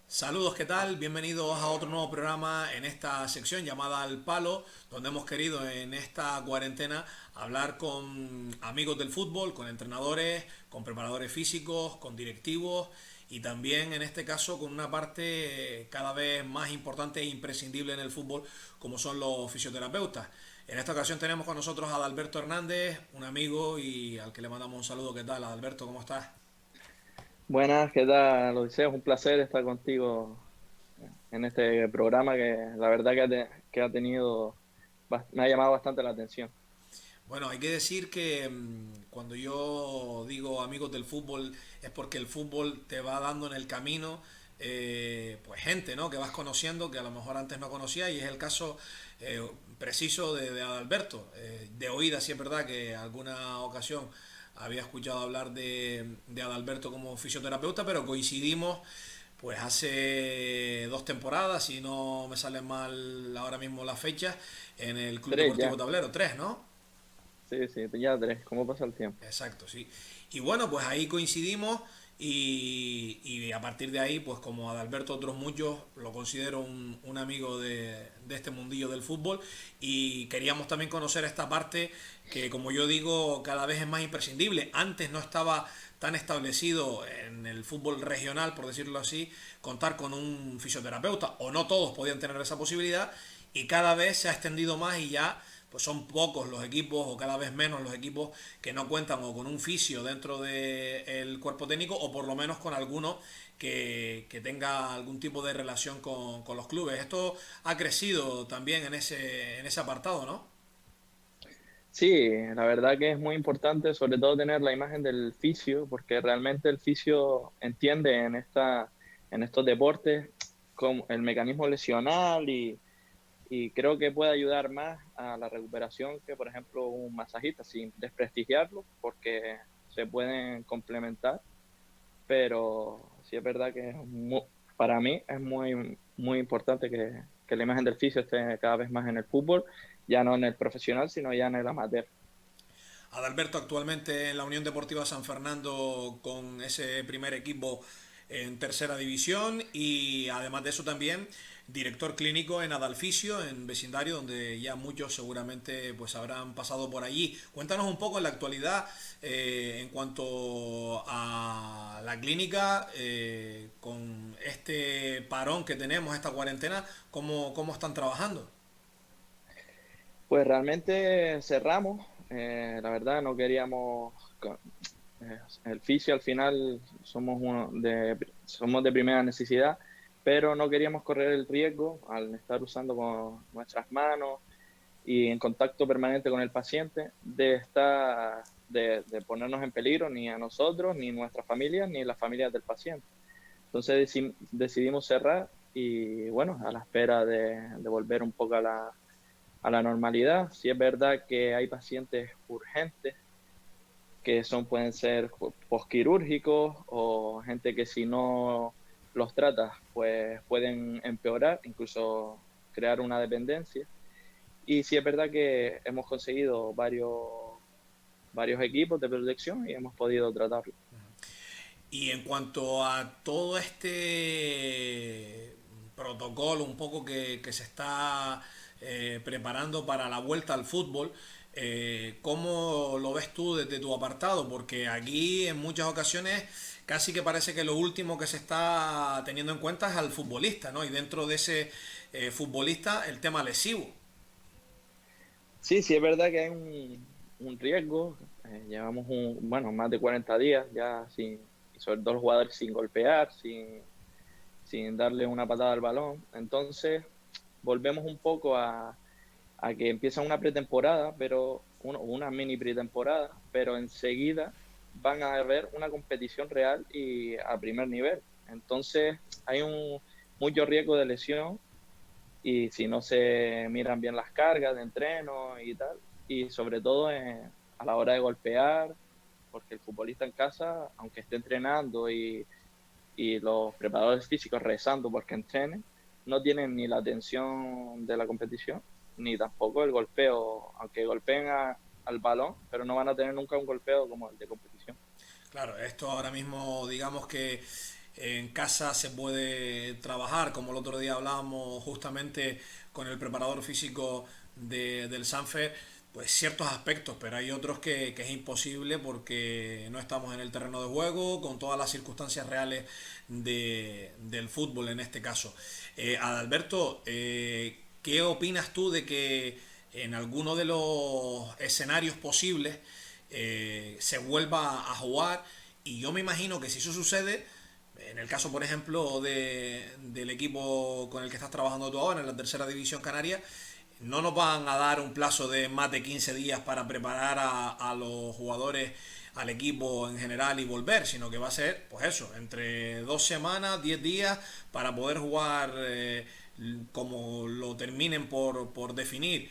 Saludos, ¿qué tal? Bienvenidos a otro nuevo programa en esta sección llamada Al Palo, donde hemos querido en esta cuarentena hablar con amigos del fútbol, con entrenadores, con preparadores físicos, con directivos y también en este caso con una parte cada vez más importante e imprescindible en el fútbol como son los fisioterapeutas. En esta ocasión tenemos con nosotros a Adalberto Hernández, un amigo y al que le mandamos un saludo. ¿Qué tal, Adalberto? ¿Cómo estás? Buenas, ¿qué tal, Odiseo? Es un placer estar contigo en este programa que la verdad que ha tenido, me ha llamado bastante la atención. Bueno, hay que decir que cuando yo digo amigos del fútbol es porque el fútbol te va dando en el camino pues gente, ¿no? Que vas conociendo que a lo mejor antes no conocía y es el caso preciso de Adalberto. De oídas sí es verdad que alguna ocasión había escuchado hablar de Adalberto como fisioterapeuta, pero coincidimos pues hace 2 temporadas, si no me salen mal ahora mismo las fechas, en el Club Tres Deportivo ya, Tablero, tres, ¿no? sí, sí, ya tres, ¿cómo pasa el tiempo? Exacto, sí. Y bueno, pues ahí coincidimos y a partir de ahí, pues como Adalberto otros muchos, lo considero un amigo de este mundillo del fútbol y queríamos también conocer esta parte que, como yo digo, cada vez es más imprescindible. Antes no estaba tan establecido en el fútbol regional, por decirlo así, contar con un fisioterapeuta, o no todos podían tener esa posibilidad, y cada vez se ha extendido más y ya pues son pocos los equipos o cada vez menos los equipos que no cuentan o con un fisio dentro del cuerpo técnico o por lo menos con alguno que tenga algún tipo de relación con los clubes. Esto ha crecido también en ese apartado, ¿no? Sí, la verdad que es muy importante sobre todo tener la imagen del fisio, porque realmente el fisio entiende en estos deportes como el mecanismo lesional y creo que puede ayudar más a la recuperación que, por ejemplo, un masajista, sin desprestigiarlo, porque se pueden complementar, pero sí es verdad que para mí es muy importante que la imagen del fisio esté cada vez más en el fútbol, ya no en el profesional, sino ya en el amateur. Adalberto actualmente en la Unión Deportiva San Fernando con ese primer equipo en tercera división y además de eso también director clínico en Adalfisio, en vecindario, donde ya muchos seguramente pues habrán pasado por allí. Cuéntanos un poco en la actualidad en cuanto a la clínica, con este parón que tenemos, esta cuarentena, cómo están trabajando. Pues realmente cerramos, la verdad no queríamos, el fisio al final somos de primera necesidad, pero no queríamos correr el riesgo al estar usando con nuestras manos y en contacto permanente con el paciente de ponernos en peligro ni a nosotros, ni nuestras familias, ni las familias del paciente. Entonces decidimos cerrar y bueno, a la espera de volver un poco a la normalidad. Si es verdad que hay pacientes urgentes que pueden ser posquirúrgicos o gente que si no los tratas, pues pueden empeorar, incluso crear una dependencia. Y sí es verdad que hemos conseguido varios equipos de protección y hemos podido tratarlo. Y en cuanto a todo este protocolo un poco que se está preparando para la vuelta al fútbol, ¿cómo lo ves tú desde tu apartado? Porque aquí en muchas ocasiones casi que parece que lo último que se está teniendo en cuenta es al futbolista, ¿no? Y dentro de ese futbolista el tema lesivo. Sí, sí es verdad que hay un riesgo. Llevamos bueno, más de 40 días ya y sobre todo los jugadores sin golpear, sin darle una patada al balón. Entonces, volvemos un poco a que empieza una pretemporada, pero una mini pretemporada, pero enseguida van a haber una competición real y a primer nivel. Entonces, hay mucho riesgo de lesión y si no se miran bien las cargas de entreno y tal, y sobre todo a la hora de golpear, porque el futbolista en casa, aunque esté entrenando y los preparadores físicos rezando porque entrenen, no tienen ni la tensión de la competición, ni tampoco el golpeo, aunque golpeen al balón, pero no van a tener nunca un golpeo como el de competición. Claro, esto ahora mismo digamos que en casa se puede trabajar, como el otro día hablábamos justamente con el preparador físico del Sanfer, pues ciertos aspectos, pero hay otros que es imposible porque no estamos en el terreno de juego, con todas las circunstancias reales del fútbol en este caso. Adalberto, ¿qué opinas tú de que en alguno de los escenarios posibles se vuelva a jugar? Y yo me imagino que si eso sucede, en el caso, por ejemplo, del equipo con el que estás trabajando tú ahora, en la tercera división canaria, no nos van a dar un plazo de más de 15 días para preparar a los jugadores, al equipo en general y volver, sino que va a ser, pues eso, entre 2 semanas, 10 días para poder jugar como lo terminen por definir.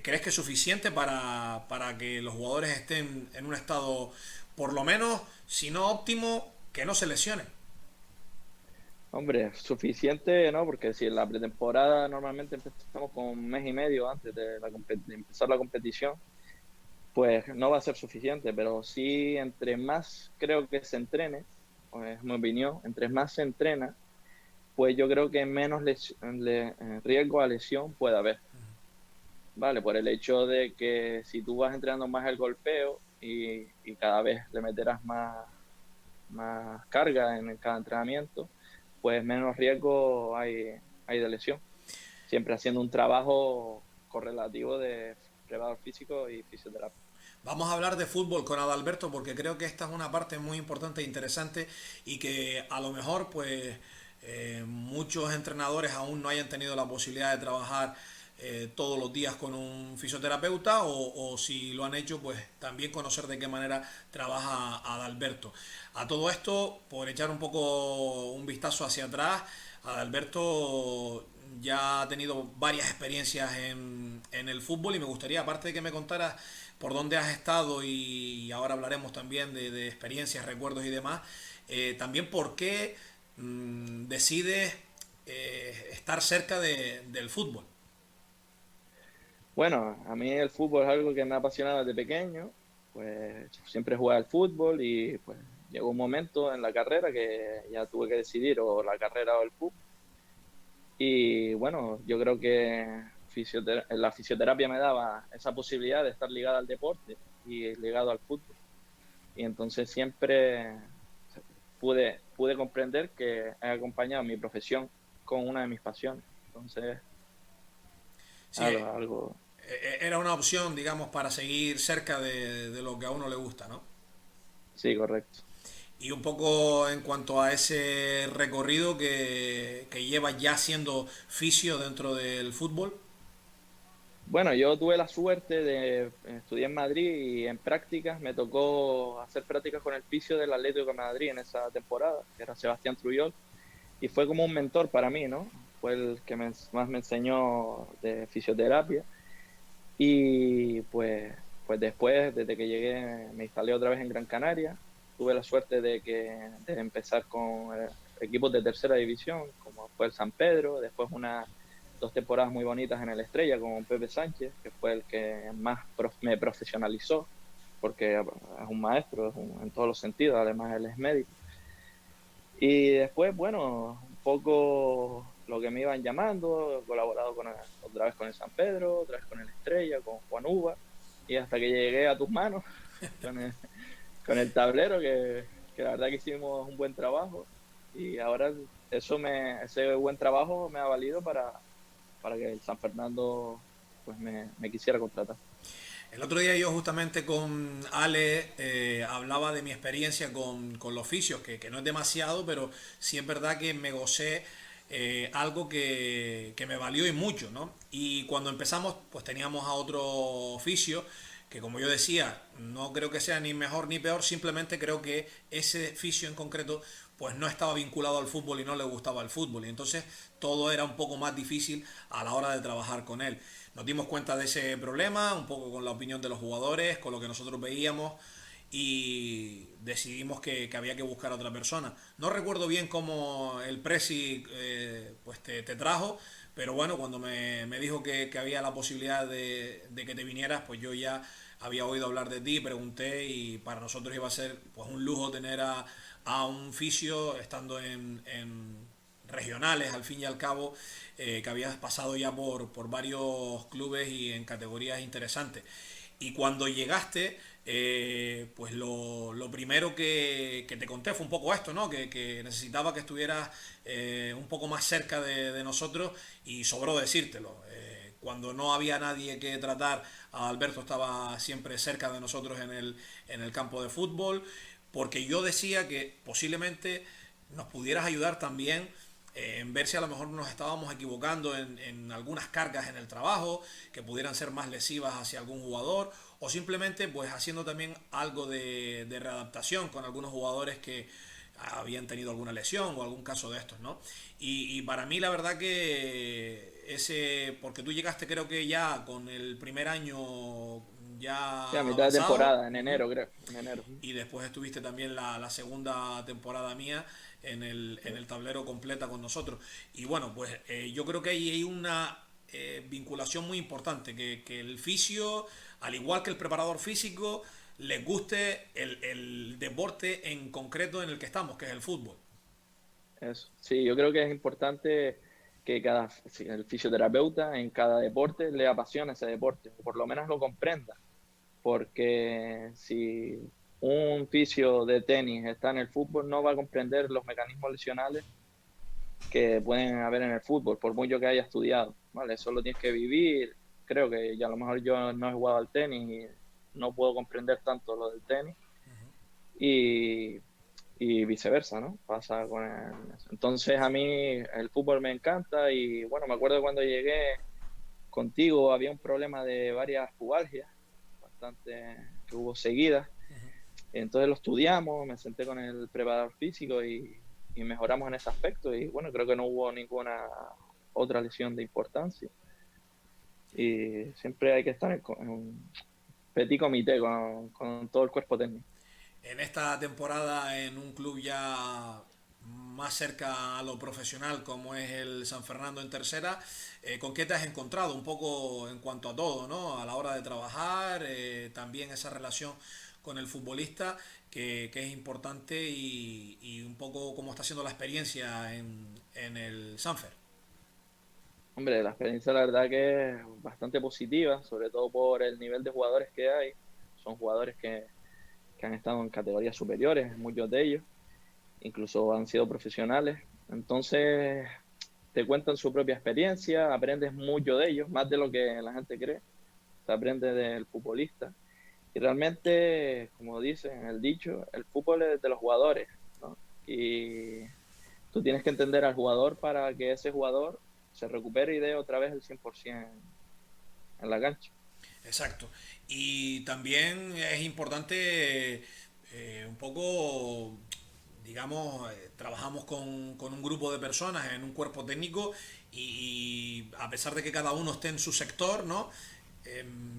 ¿Crees que es suficiente para que los jugadores estén en un estado, por lo menos, si no óptimo, que no se lesionen? Hombre, suficiente, ¿no? Porque si en la pretemporada normalmente empezamos con un mes y medio antes de empezar la competición, pues no va a ser suficiente, pero sí entre más creo que se entrene, o es mi opinión, entre más se entrena, pues yo creo que menos riesgo a lesión puede haber, ¿vale? Por el hecho de que si tú vas entrenando más el golpeo y cada vez le meterás más carga en cada entrenamiento, pues menos riesgo hay de lesión. Siempre haciendo un trabajo correlativo de preparador físico y fisioterapia. Vamos a hablar de fútbol con Adalberto porque creo que esta es una parte muy importante e interesante y que a lo mejor pues muchos entrenadores aún no hayan tenido la posibilidad de trabajar todos los días con un fisioterapeuta o si lo han hecho pues también conocer de qué manera trabaja Adalberto. A todo esto, por echar un poco un vistazo hacia atrás, Adalberto ya ha tenido varias experiencias en el fútbol y me gustaría, aparte de que me contaras por dónde has estado y ahora hablaremos también de experiencias, recuerdos y demás, también por qué decides estar cerca del fútbol. Bueno, a mí el fútbol es algo que me ha apasionado desde pequeño, pues siempre jugué al fútbol y pues llegó un momento en la carrera que ya tuve que decidir o la carrera o el fútbol. Y bueno, yo creo que la fisioterapia me daba esa posibilidad de estar ligada al deporte y ligado al fútbol. Y entonces siempre pude comprender que he acompañado mi profesión con una de mis pasiones. Entonces, Sí, algo, era una opción, digamos, para seguir cerca de lo que a uno le gusta, ¿no? sí, correcto. Y un poco en cuanto a ese recorrido que lleva ya siendo fisio dentro del fútbol. Bueno, yo tuve la suerte de estudiar en Madrid y en prácticas me tocó hacer prácticas con el fisio del Atlético de Madrid en esa temporada, que era Sebastián Trujol, y fue como un mentor para mí, ¿no? Fue el que más me enseñó de fisioterapia. Y pues después, desde que llegué, me instalé otra vez en Gran Canaria. Tuve la suerte de empezar con equipos de tercera división, como fue el San Pedro, después 2 temporadas muy bonitas en el Estrella con Pepe Sánchez, que fue el que más me profesionalizó, porque es un maestro en todos los sentidos, además él es médico. Y después, bueno, un poco lo que me iban llamando, he colaborado otra vez con el San Pedro, otra vez con el Estrella, con Juan Uva, y hasta que llegué a tus manos con el tablero, que la verdad que hicimos un buen trabajo, y ahora ese buen trabajo me ha valido para que el San Fernando pues me quisiera contratar. El otro día yo justamente con Ale hablaba de mi experiencia con los oficios, que no es demasiado, pero sí es verdad que me gocé algo que me valió y mucho, ¿no? Y cuando empezamos, pues teníamos a otro oficio que como yo decía, no creo que sea ni mejor ni peor, simplemente creo que ese oficio en concreto pues no estaba vinculado al fútbol y no le gustaba el fútbol y entonces todo era un poco más difícil a la hora de trabajar con él. Nos dimos cuenta de ese problema, un poco con la opinión de los jugadores, con lo que nosotros veíamos y decidimos que había que buscar a otra persona. No recuerdo bien cómo el Presi pues te trajo, pero bueno, cuando me dijo que había la posibilidad de que te vinieras, pues yo ya había oído hablar de ti, pregunté y para nosotros iba a ser pues un lujo tener a un fisio estando en regionales, al fin y al cabo, que habías pasado ya por varios clubes y en categorías interesantes. Y cuando llegaste, pues lo primero que te conté fue un poco esto, ¿no? Que necesitaba que estuvieras un poco más cerca de nosotros y sobró decírtelo. Cuando no había nadie que tratar, Alberto estaba siempre cerca de nosotros en el campo de fútbol, porque yo decía que posiblemente nos pudieras ayudar también en ver si a lo mejor nos estábamos equivocando en algunas cargas en el trabajo que pudieran ser más lesivas hacia algún jugador o simplemente pues haciendo también algo de readaptación con algunos jugadores que habían tenido alguna lesión o algún caso de estos, ¿no? Y para mí la verdad que porque tú llegaste creo que ya con el primer año Sí, a ya mitad de avanzado. temporada, en Uh-huh. enero, creo. En enero. Y después estuviste también la segunda temporada mía Sí. en el tablero completa con nosotros. Y bueno, pues yo creo que ahí hay una vinculación muy importante, que el fisio, al igual que el preparador físico, les guste el deporte en concreto en el que estamos, que es el fútbol. Eso. Sí, yo creo que es importante que sí, el fisioterapeuta en cada deporte le apasione ese deporte, o por lo menos lo comprenda, porque si un fisio de tenis está en el fútbol, no va a comprender los mecanismos lesionales que pueden haber en el fútbol, por mucho que haya estudiado, ¿vale? Eso lo tienes que vivir. Creo que ya a lo mejor yo no he jugado al tenis y no puedo comprender tanto lo del tenis y, y viceversa, ¿no? Pasa con el... Entonces a mí el fútbol me encanta y bueno, me acuerdo cuando llegué contigo había un problema de varias pubalgias, bastante que hubo seguidas. Entonces lo estudiamos, me senté con el preparador físico y mejoramos en ese aspecto y bueno, creo que no hubo ninguna otra lesión de importancia. Y siempre hay que estar en un petit comité con todo el cuerpo técnico. En esta temporada en un club ya más cerca a lo profesional como es el San Fernando en tercera, ¿con qué te has encontrado un poco en cuanto a todo, ¿no? A la hora de trabajar, también esa relación con el futbolista que es importante y un poco cómo está siendo la experiencia en el Sanfer. Hombre, la experiencia la verdad que es bastante positiva, sobre todo por el nivel de jugadores que hay. Son jugadores que han estado en categorías superiores, muchos de ellos, incluso han sido profesionales. Entonces, te cuentan su propia experiencia, aprendes mucho de ellos, más de lo que la gente cree. Se aprende del futbolista. Y realmente, como dicen el dicho, el fútbol es de los jugadores, ¿no? Y tú tienes que entender al jugador para que ese jugador se recupere y dé otra vez el 100% en la cancha. Exacto. Y también es importante un poco, digamos, trabajamos con un grupo de personas en un cuerpo técnico y a pesar de que cada uno esté en su sector, ¿no?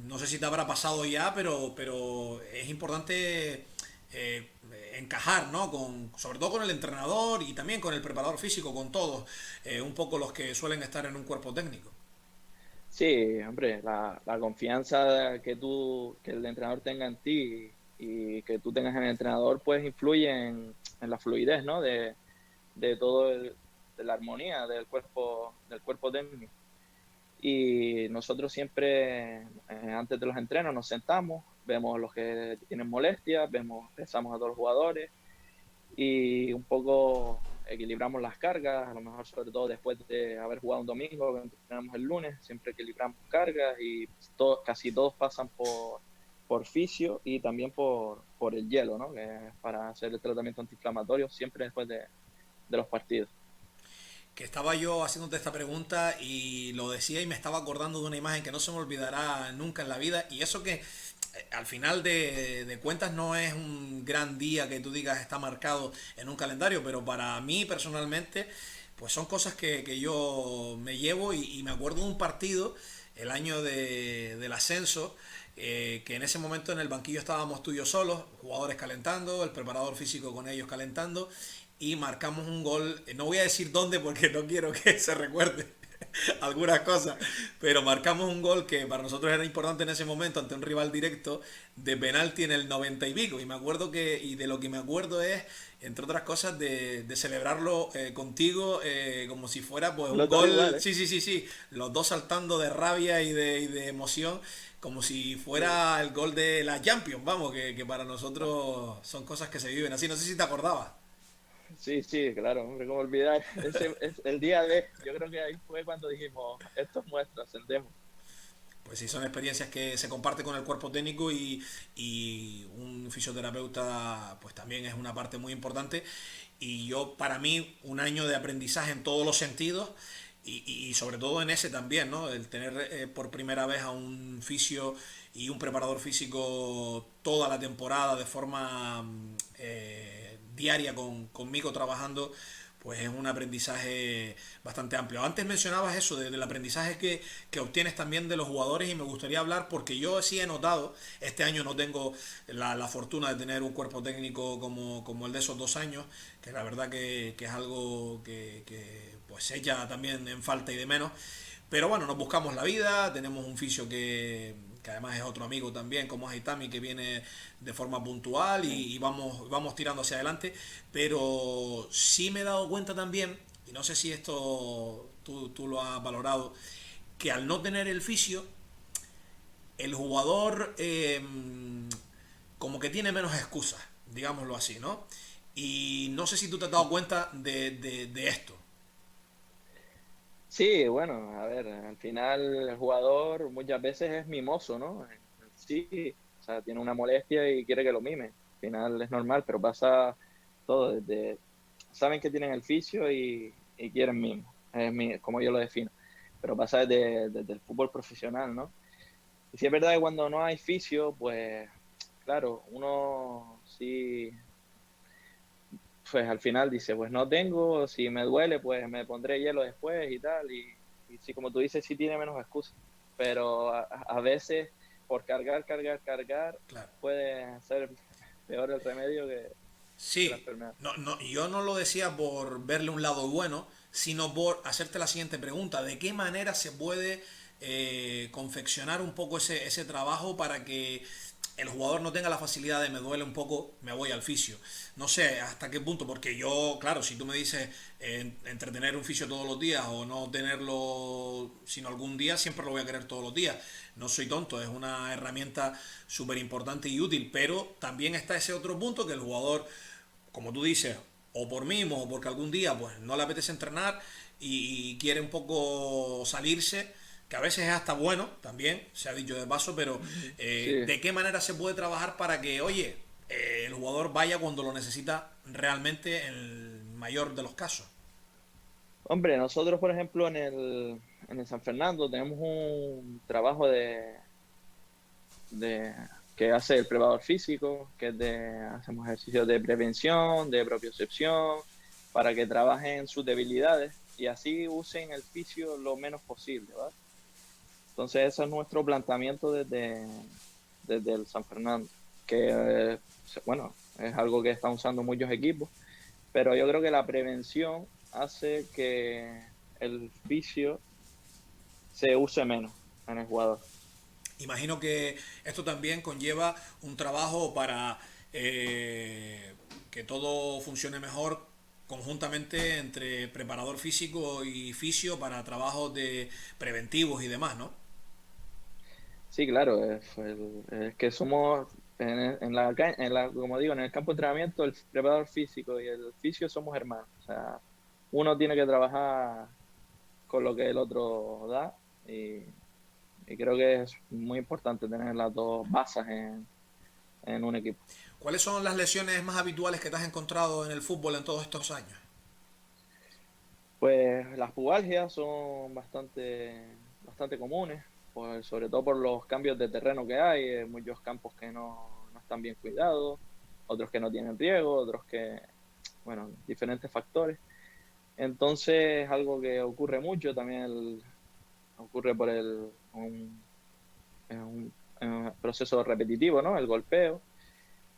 No sé si te habrá pasado ya, pero es importante eh, encajar, ¿no? Sobre todo con el entrenador y también con el preparador físico, con todos, un poco los que suelen estar en un cuerpo técnico. Sí, hombre, la confianza que el entrenador tenga en ti y que tú tengas en el entrenador, pues influye en la fluidez, ¿no? De todo de la armonía del cuerpo técnico. Y nosotros siempre, antes de los entrenos, nos sentamos, vemos los que tienen molestias, pesamos a todos los jugadores y un poco equilibramos las cargas, a lo mejor sobre todo después de haber jugado un domingo, que entrenamos el lunes, siempre equilibramos cargas y casi todos pasan por fisio y también por el hielo, ¿no? Que es para hacer el tratamiento antiinflamatorio siempre después de los partidos. Que estaba yo haciéndote esta pregunta y lo decía y me estaba acordando de una imagen que no se me olvidará nunca en la vida y eso que al final de cuentas no es un gran día que tú digas está marcado en un calendario, pero para mí personalmente pues son cosas que yo me llevo y me acuerdo de un partido el año del ascenso que en ese momento en el banquillo estábamos tú y yo solos, jugadores calentando, el preparador físico con ellos calentando y marcamos un gol, no voy a decir dónde porque no quiero que se recuerde, algunas cosas, pero marcamos un gol que para nosotros era importante en ese momento ante un rival directo de penalti en el 90 y pico. Y me acuerdo y de lo que me acuerdo es, entre otras cosas, de celebrarlo contigo como si fuera pues un Los dos gol, iguales. sí, sí, sí, sí, los dos saltando de rabia y de emoción, como si Sí. fuera el gol de la Champions, vamos, que para nosotros son cosas que se viven así. No sé si te acordabas. Sí, sí, claro, hombre, cómo olvidar. Ese es el día de, yo creo que ahí fue cuando dijimos, esto es nuestro, ascendemos. Pues sí, son experiencias que se comparten con el cuerpo técnico y un fisioterapeuta pues también es una parte muy importante. Y yo, para mí, un año de aprendizaje en todos los sentidos y sobre todo en ese también, ¿no? El tener por primera vez a un fisio y un preparador físico toda la temporada de forma diaria conmigo trabajando, pues es un aprendizaje bastante amplio. Antes mencionabas eso, del aprendizaje que obtienes también de los jugadores y me gustaría hablar porque yo sí he notado, este año no tengo la fortuna de tener un cuerpo técnico como el de esos 2 años, que la verdad que es algo que pues se echa también en falta y de menos, pero bueno, nos buscamos la vida, tenemos un fisio que además es otro amigo también, como es Aitami, que viene de forma puntual Sí. y vamos tirando hacia adelante. Pero sí me he dado cuenta también, y no sé si esto tú lo has valorado, que al no tener el fisio, el jugador como que tiene menos excusas, digámoslo así, ¿no? Y no sé si tú te has dado cuenta de esto. Sí, bueno, a ver, al final el jugador muchas veces es mimoso, ¿no? Sí, o sea, tiene una molestia y quiere que lo mime. Al final es normal, pero pasa todo desde, saben que tienen el fisio y quieren mimo, como yo lo defino, pero pasa desde el fútbol profesional, ¿no? Y sí es verdad que cuando no hay fisio, pues claro, uno sí, pues al final dice, pues no tengo, si me duele, pues me pondré hielo después y tal. Y sí, como tú dices, sí tiene menos excusas. Pero a veces, por cargar, Claro. puede ser peor el remedio que la Sí, enfermedad. no, no, yo no lo decía por verle un lado bueno, sino por hacerte la siguiente pregunta. ¿De qué manera se puede confeccionar un poco ese trabajo para que el jugador no tenga la facilidad de me duele un poco, me voy al fisio? No sé hasta qué punto, porque yo, claro, si tú me dices entretener un fisio todos los días o no tenerlo sino algún día, siempre lo voy a querer todos los días. No soy tonto, es una herramienta súper importante y útil, pero también está ese otro punto que el jugador como tú dices, o por mismo o porque algún día pues no le apetece entrenar y quiere un poco salirse, que a veces es hasta bueno, también, se ha dicho de paso, pero Ujú. Sí, ¿de qué manera se puede trabajar para que, oye, el jugador vaya cuando lo necesita realmente en el mayor de los casos? hombre, nosotros, por ejemplo, en el San Fernando tenemos un trabajo de que hace el preparador físico, que es hacemos ejercicios de prevención, de propiocepción, para que trabajen sus debilidades y así usen el fisio lo menos posible, ¿vale? Entonces, ese es nuestro planteamiento desde el San Fernando, que, bueno, es algo que están usando muchos equipos, pero yo creo que la prevención hace que el fisio se use menos en el jugador. Imagino que esto también conlleva un trabajo para que todo funcione mejor conjuntamente entre preparador físico y fisio para trabajos de preventivos y demás, ¿no? Sí, claro, es que somos, como digo, en el campo de entrenamiento, el preparador físico y el fisio somos hermanos. O sea, uno tiene que trabajar con lo que el otro da y creo que es muy importante tener las dos bases en un equipo. ¿Cuáles son las lesiones más habituales que te has encontrado en el fútbol en todos estos años? Pues las pubalgias son bastante comunes, pues sobre todo por los cambios de terreno que hay, muchos campos que no están bien cuidados, otros que no tienen riego, otros que, bueno, diferentes factores. Entonces, algo que ocurre mucho también ocurre por un proceso repetitivo, ¿no? El golpeo.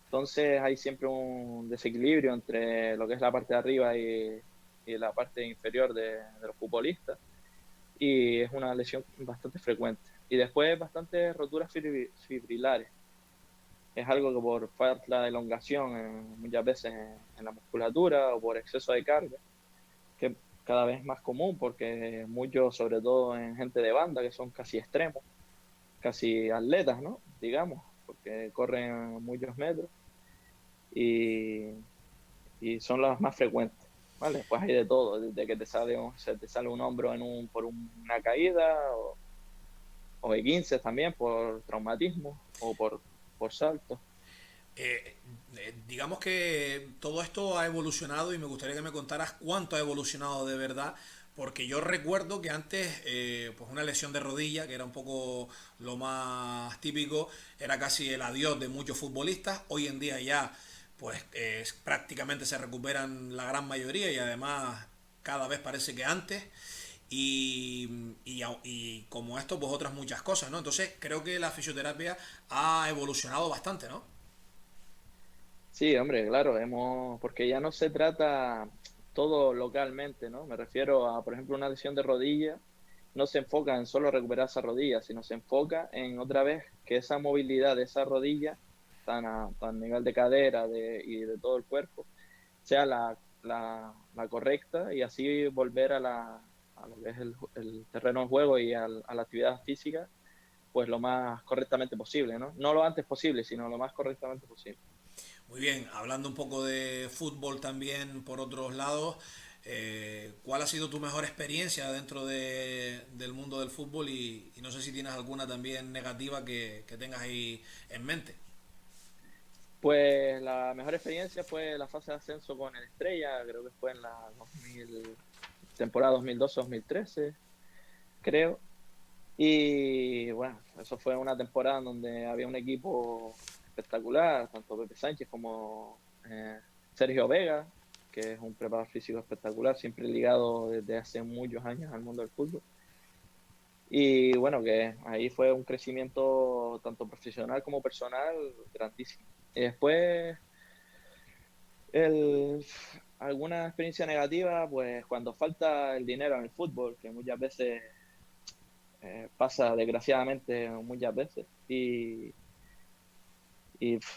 Entonces, hay siempre un desequilibrio entre lo que es la parte de arriba y la parte inferior de los futbolistas. y es una lesión bastante frecuente. Y después bastantes roturas fibrilares. Es algo que por falta de elongación muchas veces en la musculatura o por exceso de carga, que cada vez es más común porque muchos, sobre todo en gente de banda, que son casi extremos, casi atletas, ¿no? Digamos, porque corren muchos metros y, y son las más frecuentes. ¿Vale? Después hay de todo, desde que se te sale un hombro por una caída o esguinces también por traumatismo o por salto. Digamos que todo esto ha evolucionado y me gustaría que me contaras cuánto ha evolucionado de verdad, porque yo recuerdo que antes, pues una lesión de rodilla, que era un poco lo más típico, era casi el adiós de muchos futbolistas. Hoy en día ya, pues prácticamente se recuperan la gran mayoría y además cada vez parece que antes. Y como esto, pues otras muchas cosas, ¿no? Entonces creo que la fisioterapia ha evolucionado bastante, ¿no? Sí, hombre, claro, porque ya no se trata todo localmente, ¿no? Me refiero a, por ejemplo, una lesión de rodilla, no se enfoca en solo recuperar esa rodilla, sino se enfoca en otra vez que esa movilidad de esa rodilla, tan nivel de cadera y de todo el cuerpo, sea la correcta y así volver a lo que es el terreno de juego y a la actividad física, pues lo más correctamente posible, ¿no? No lo antes posible, sino lo más correctamente posible. Muy bien, hablando un poco de fútbol también por otros lados, ¿cuál ha sido tu mejor experiencia dentro del mundo del fútbol? Y no sé si tienes alguna también negativa que tengas ahí en mente. Pues la mejor experiencia fue la fase de ascenso con el Estrella, creo que fue en la temporada 2012-2013, creo. Y bueno, eso fue una temporada en donde había un equipo espectacular, tanto Pepe Sánchez como Sergio Vega, que es un preparador físico espectacular, siempre ligado desde hace muchos años al mundo del fútbol. Y bueno, que ahí fue un crecimiento tanto profesional como personal grandísimo. Y después, el, alguna experiencia negativa, pues cuando falta el dinero en el fútbol, que muchas veces pasa desgraciadamente muchas veces. Y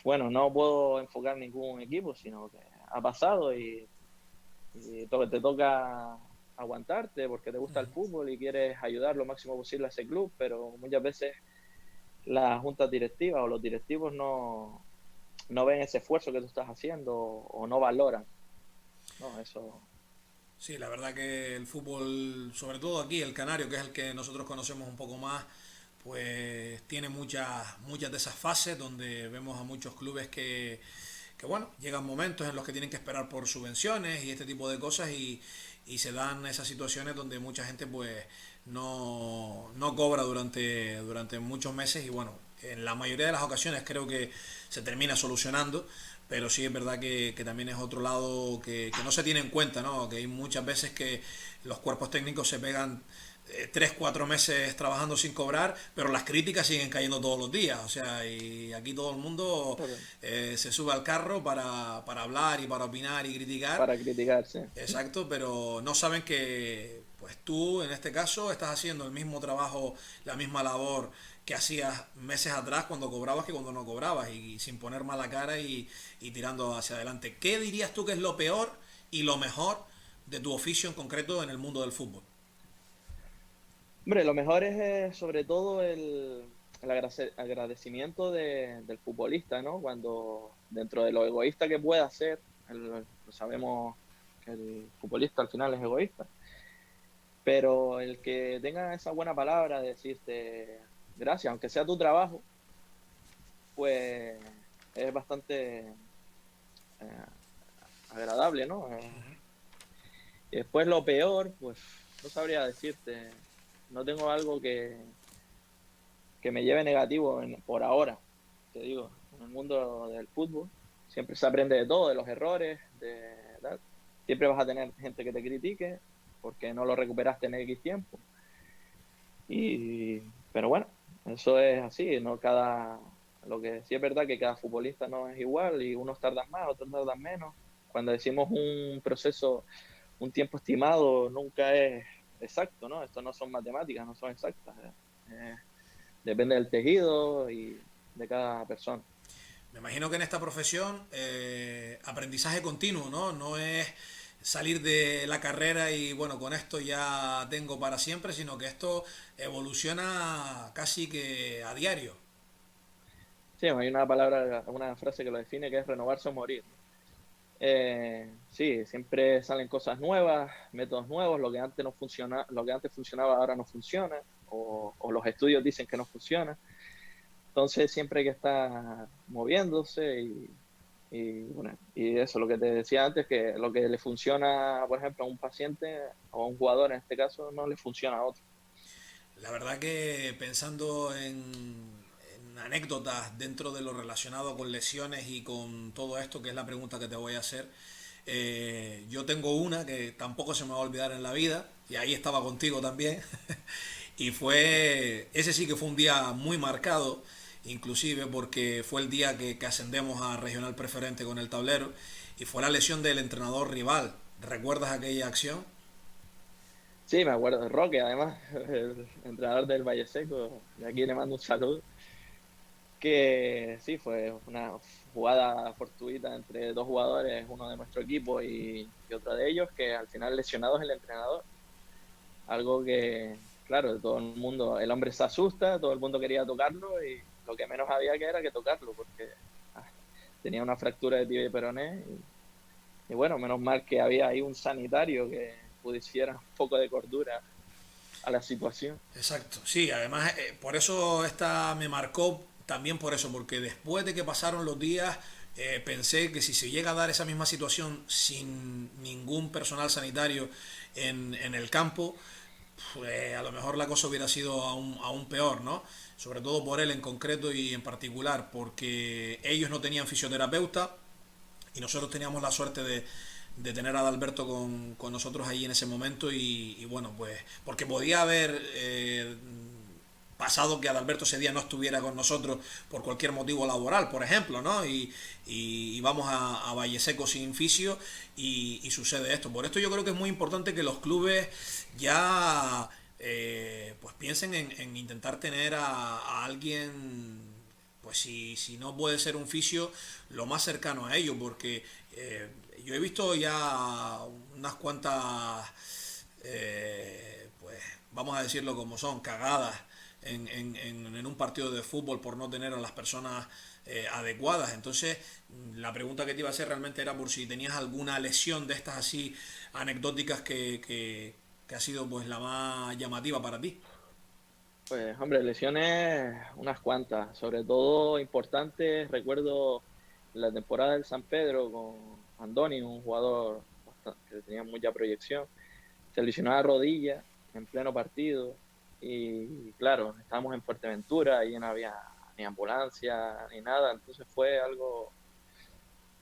bueno, no puedo enfocar ningún equipo, sino que ha pasado y te toca aguantarte porque te gusta el fútbol y quieres ayudar lo máximo posible a ese club, pero muchas veces las juntas directivas o los directivos no ven ese esfuerzo que tú estás haciendo o no valoran, ¿no? Eso. Sí, la verdad que el fútbol, sobre todo aquí, el canario, que es el que nosotros conocemos un poco más, pues tiene muchas de esas fases donde vemos a muchos clubes que bueno, llegan momentos en los que tienen que esperar por subvenciones y este tipo de cosas y se dan esas situaciones donde mucha gente pues no cobra durante muchos meses y bueno, en la mayoría de las ocasiones creo que se termina solucionando, pero sí es verdad que también es otro lado que no se tiene en cuenta, ¿no? Que hay muchas veces que los cuerpos técnicos se pegan 3, 4 meses trabajando sin cobrar, pero las críticas siguen cayendo todos los días. O sea, y aquí todo el mundo se sube al carro para hablar y para opinar y criticar. Para criticarse. Exacto, pero no saben que pues tú en este caso estás haciendo el mismo trabajo, la misma labor que hacías meses atrás cuando cobrabas que cuando no cobrabas y sin poner mala cara y tirando hacia adelante. ¿Qué dirías tú que es lo peor y lo mejor de tu oficio en concreto en el mundo del fútbol? Hombre, lo mejor es sobre todo el agradecimiento del futbolista, ¿no? Cuando dentro de lo egoísta que pueda ser, sabemos que el futbolista al final es egoísta, pero el que tenga esa buena palabra de decirte gracias, aunque sea tu trabajo, pues es bastante eh, agradable, ¿no? Y después lo peor, pues no sabría decirte, no tengo algo que me lleve negativo por ahora, te digo, en el mundo del fútbol. Siempre se aprende de todo, de los errores, de tal. Siempre vas a tener gente que te critique porque no lo recuperaste en X tiempo. Pero bueno, eso es así, no lo que sí es verdad que cada futbolista no es igual y unos tardan más, otros tardan menos. Cuando decimos un proceso, un tiempo estimado, nunca es exacto, ¿no? Esto no son matemáticas, no son exactas. Eh, Depende del tejido y de cada persona. Me imagino que en esta profesión aprendizaje continuo, ¿no? No es salir de la carrera y bueno, con esto ya tengo para siempre, sino que esto evoluciona casi que a diario. Sí, hay una palabra, una frase que lo define que es renovarse o morir, ¿no? Sí, siempre salen cosas nuevas, métodos nuevos, lo que antes no funciona, lo que antes funcionaba ahora no funciona, o los estudios dicen que no funciona. Entonces siempre hay que estar moviéndose bueno, y eso, lo que te decía antes, que lo que le funciona, por ejemplo, a un paciente o a un jugador en este caso, no le funciona a otro. La verdad que pensando en anécdotas dentro de lo relacionado con lesiones y con todo esto, que es la pregunta que te voy a hacer, yo tengo una que tampoco se me va a olvidar en la vida, y ahí estaba contigo también, y ese sí que fue un día muy marcado, inclusive porque fue el día que ascendemos a regional preferente con el tablero, y fue la lesión del entrenador rival. ¿Recuerdas aquella acción? Sí, me acuerdo de Roque, además, el entrenador del Valle Seco, de aquí le mando un saludo, que sí, fue una jugada fortuita entre dos jugadores, uno de nuestro equipo y otro de ellos, que al final lesionados el entrenador. Algo que, claro, todo el mundo, el hombre se asusta, todo el mundo quería tocarlo y lo que menos había que era que tocarlo, porque ah, tenía una fractura de tibia y peroné. Y bueno, menos mal que había ahí un sanitario que pudiera un poco de cordura a la situación. Exacto, sí, además por eso esta me marcó también por eso, porque después de que pasaron los días pensé que si se llega a dar esa misma situación sin ningún personal sanitario en el campo, pues a lo mejor la cosa hubiera sido aún peor, ¿no? Sobre todo por él en concreto y en particular, porque ellos no tenían fisioterapeuta, y nosotros teníamos la suerte de tener a Adalberto con nosotros ahí en ese momento y bueno, pues porque podía haber pasado que Adalberto ese día no estuviera con nosotros por cualquier motivo laboral, por ejemplo, ¿no? Y vamos a Valle Seco sin fisio y sucede esto. Por esto yo creo que es muy importante que los clubes ya pues piensen en intentar tener a alguien, pues si no puede ser un fisio, lo más cercano a ello, porque yo he visto ya unas cuantas, pues vamos a decirlo como son, cagadas en un partido de fútbol por no tener a las personas adecuadas. Entonces, la pregunta que te iba a hacer realmente era por si tenías alguna lesión de estas así anecdóticas que ha sido pues la más llamativa para ti. Pues hombre, lesiones unas cuantas, sobre todo importantes. Recuerdo la temporada del San Pedro con Andoni, un jugador que tenía mucha proyección. Se lesionó la rodilla en pleno partido y claro, estábamos en Fuerteventura y no había ni ambulancia ni nada, entonces fue algo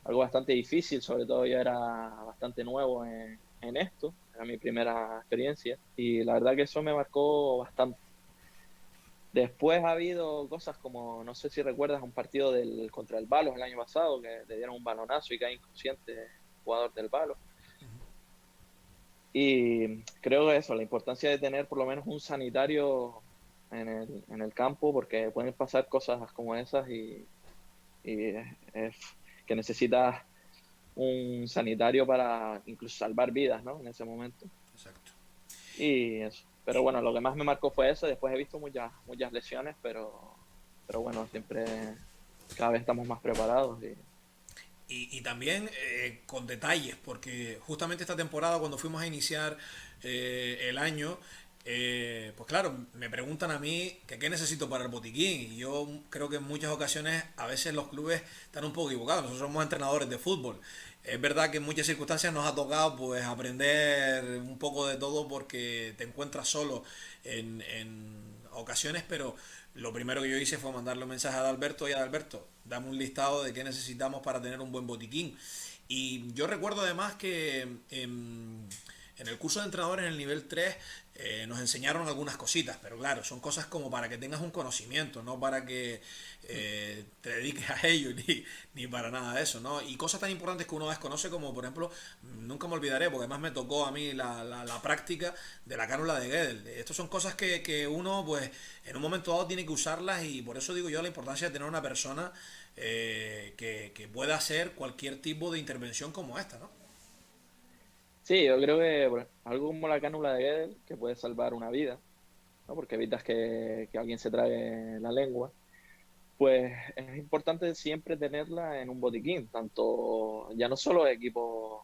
bastante difícil, sobre todo yo era bastante nuevo en esto, era mi primera experiencia y la verdad que eso me marcó bastante. Después ha habido cosas como, no sé si recuerdas un partido contra el Balos el año pasado, que le dieron un balonazo y cae inconsciente el jugador del Balos. Y creo que eso, la importancia de tener por lo menos un sanitario en el campo, porque pueden pasar cosas como esas y es que necesitas un sanitario para incluso salvar vidas, ¿no? En ese momento. Exacto. Y eso. Pero bueno, lo que más me marcó fue eso. Después he visto muchas lesiones, pero bueno, siempre cada vez estamos más preparados. Y también con detalles, porque justamente esta temporada cuando fuimos a iniciar el año, pues claro, me preguntan a mí que qué necesito para el botiquín. Y yo creo que en muchas ocasiones a veces los clubes están un poco equivocados. Nosotros somos entrenadores de fútbol. Es verdad que en muchas circunstancias nos ha tocado pues aprender un poco de todo porque te encuentras solo en ocasiones, pero lo primero que yo hice fue mandarle un mensaje a Adalberto y a Adalberto, dame un listado de qué necesitamos para tener un buen botiquín. Y yo recuerdo además que En el curso de entrenadores en el nivel 3 nos enseñaron algunas cositas, pero claro, son cosas como para que tengas un conocimiento, no para que te dediques a ello ni para nada de eso, ¿no? Y cosas tan importantes que uno desconoce como, por ejemplo, nunca me olvidaré, porque además me tocó a mí la práctica de la cánula de Gödel. Estas son cosas que uno, pues, en un momento dado tiene que usarlas y por eso digo yo la importancia de tener una persona que pueda hacer cualquier tipo de intervención como esta, ¿no? Sí, yo creo que algo como la cánula de Gödel, que puede salvar una vida, ¿no? Porque evitas que alguien se trague la lengua, pues es importante siempre tenerla en un botiquín, tanto ya no solo de equipos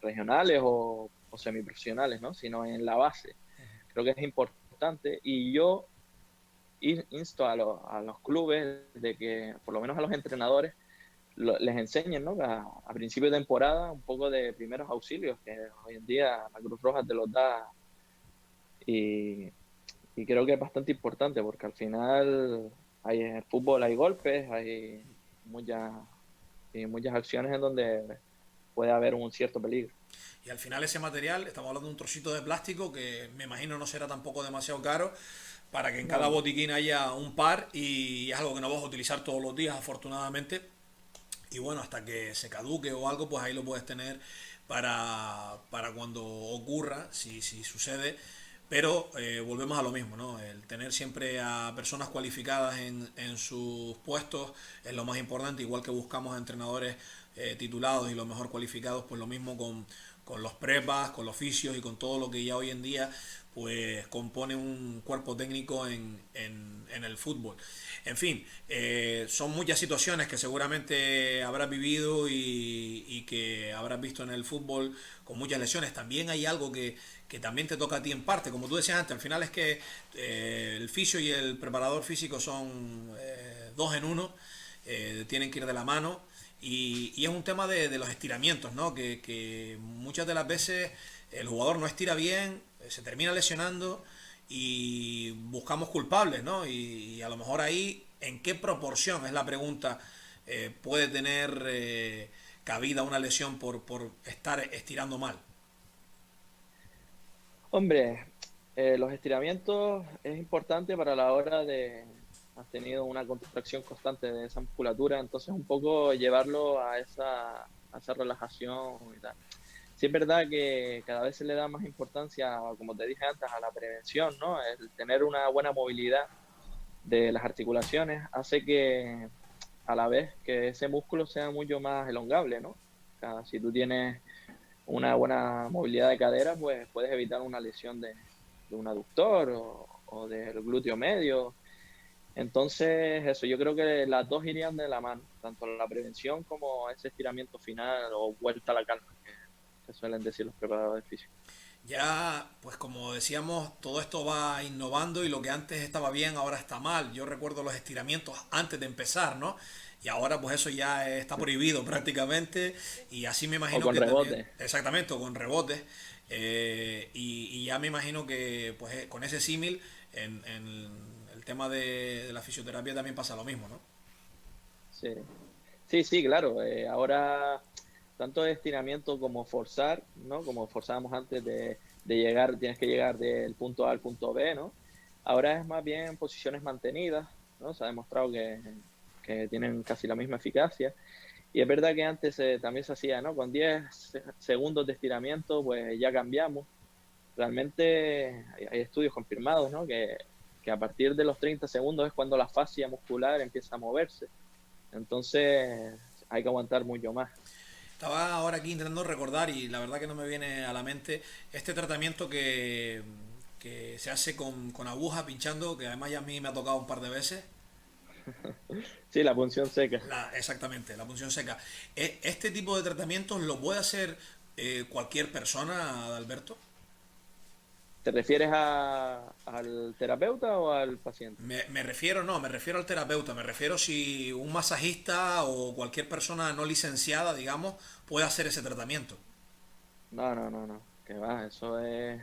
regionales o semiprofesionales, ¿no? Sino en la base. Creo que es importante y yo insto a los clubes de que, por lo menos a los entrenadores, les enseñen, ¿no? A principio de temporada un poco de primeros auxilios, que hoy en día la Cruz Roja te los da y, y creo que es bastante importante porque al final hay en el fútbol hay golpes, hay muchas, muchas acciones en donde puede haber un cierto peligro. Y al final ese material, estamos hablando de un trocito de plástico que me imagino no será tampoco demasiado caro, para que en cada No, no. botiquín haya un par y es algo que no vas a utilizar todos los días, afortunadamente. Y bueno, hasta que se caduque o algo, pues ahí lo puedes tener para cuando ocurra, si sucede. Pero volvemos a lo mismo, ¿no? El tener siempre a personas cualificadas en sus puestos es lo más importante, igual que buscamos a entrenadores titulados y los mejor cualificados, pues lo mismo con los prepas, con los oficios y con todo lo que ya hoy en día pues compone un cuerpo técnico en el fútbol. En fin, son muchas situaciones que seguramente habrás vivido y que habrás visto en el fútbol con muchas lesiones. También hay algo que también te toca a ti en parte, como tú decías antes, al final es que el fisio y el preparador físico son dos en uno, tienen que ir de la mano y es un tema de los estiramientos, ¿no? Que muchas de las veces el jugador no estira bien, se termina lesionando y buscamos culpables, ¿no? Y a lo mejor ahí, ¿en qué proporción es la pregunta? Puede tener cabida una lesión por estar estirando mal. Hombre, los estiramientos es importante para la hora de has tenido una contracción constante de esa musculatura, entonces un poco llevarlo a esa relajación y tal. Sí es verdad que cada vez se le da más importancia, como te dije antes, a la prevención, ¿no? El tener una buena movilidad de las articulaciones hace que a la vez que ese músculo sea mucho más elongable, ¿no? O sea, si tú tienes una buena movilidad de cadera, pues puedes evitar una lesión de un aductor o del glúteo medio. Entonces, eso, yo creo que las dos irían de la mano, tanto la prevención como ese estiramiento final o vuelta a la calma, que suelen decir los preparadores físicos. Ya, pues como decíamos, todo esto va innovando y lo que antes estaba bien ahora está mal. Yo recuerdo los estiramientos antes de empezar, ¿no? Y ahora pues eso ya está prohibido prácticamente y así me O imagino con que también, rebote. exactamente, o con rebotes. Y ya me imagino que pues con ese símil en el tema de la fisioterapia también pasa lo mismo, ¿no? Sí, sí, sí, claro. Ahora, tanto estiramiento como forzar, ¿no? Como forzábamos antes de llegar, tienes que llegar del punto A al punto B, ¿no? Ahora es más bien posiciones mantenidas, ¿no? Se ha demostrado que tienen casi la misma eficacia. Y es verdad que antes también se hacía, ¿no? Con 10 segundos de estiramiento, pues ya cambiamos. Realmente hay estudios confirmados, ¿no? Que a partir de los 30 segundos es cuando la fascia muscular empieza a moverse. Entonces hay que aguantar mucho más. Estaba ahora aquí intentando recordar y la verdad que no me viene a la mente este tratamiento que se hace con aguja pinchando, que además ya a mí me ha tocado un par de veces. Sí, la punción seca. Exactamente, la punción seca. ¿Este tipo de tratamientos lo puede hacer cualquier persona, Adalberto? ¿Te refieres al terapeuta o al paciente? Me refiero, no, me refiero al terapeuta, me refiero si un masajista o cualquier persona no licenciada, digamos, puede hacer ese tratamiento. No, no, no, no. Que va, eso es.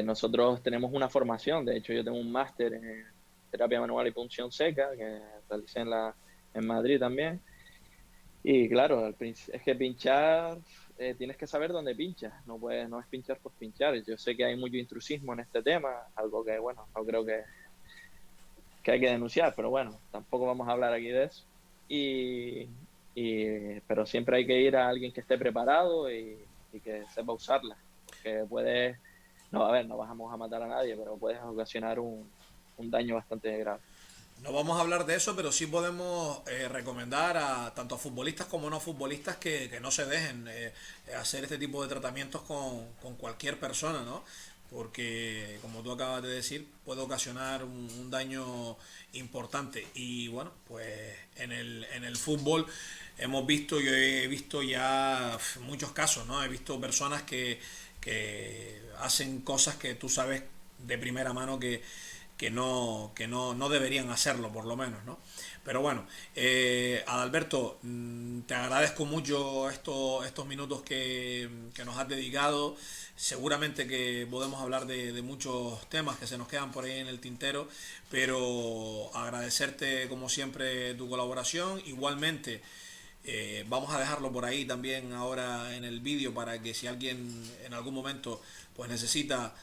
Nosotros tenemos una formación, de hecho yo tengo un máster en terapia manual y punción seca que realicé en Madrid también. Y claro, es que pinchar tienes que saber dónde pinchas, no es pinchar por pinchar. Yo sé que hay mucho intrusismo en este tema, algo que, bueno, no creo que hay que denunciar, pero bueno, tampoco vamos a hablar aquí de eso. Y, pero siempre hay que ir a alguien que esté preparado y que sepa usarla, porque puedes, no, a ver, no vamos a matar a nadie, pero puedes ocasionar un daño bastante grave. No vamos a hablar de eso, pero sí podemos recomendar a tanto a futbolistas como no futbolistas que no se dejen hacer este tipo de tratamientos con cualquier persona, ¿no? Porque, como tú acabas de decir, puede ocasionar un daño importante. Y bueno, pues en el fútbol hemos visto, yo he visto ya muchos casos, ¿no? He visto personas que hacen cosas que tú sabes de primera mano no deberían hacerlo, por lo menos, ¿no? Pero bueno, Adalberto, te agradezco mucho estos minutos que nos has dedicado. Seguramente que podemos hablar de muchos temas que se nos quedan por ahí en el tintero, pero agradecerte como siempre tu colaboración. Igualmente, vamos a dejarlo por ahí también ahora en el vídeo para que si alguien en algún momento pues necesita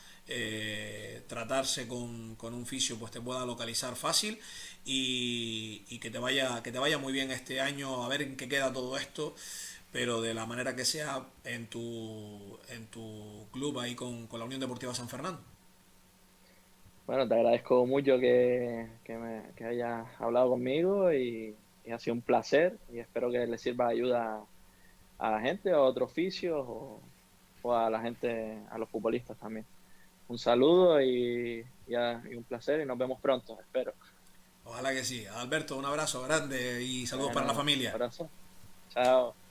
tratarse con un fisio pues te pueda localizar fácil y que te vaya muy bien este año a ver en qué queda todo esto, pero de la manera que sea en tu club ahí con la Unión Deportiva San Fernando. Bueno, te agradezco mucho que hayas hablado conmigo y ha sido un placer y espero que le sirva de ayuda a la gente, a otros oficios o a la gente, a los futbolistas también. Un saludo y un placer y nos vemos pronto, espero. Ojalá que sí. Alberto, un abrazo grande y saludos para la Bueno, familia. abrazo. Chao.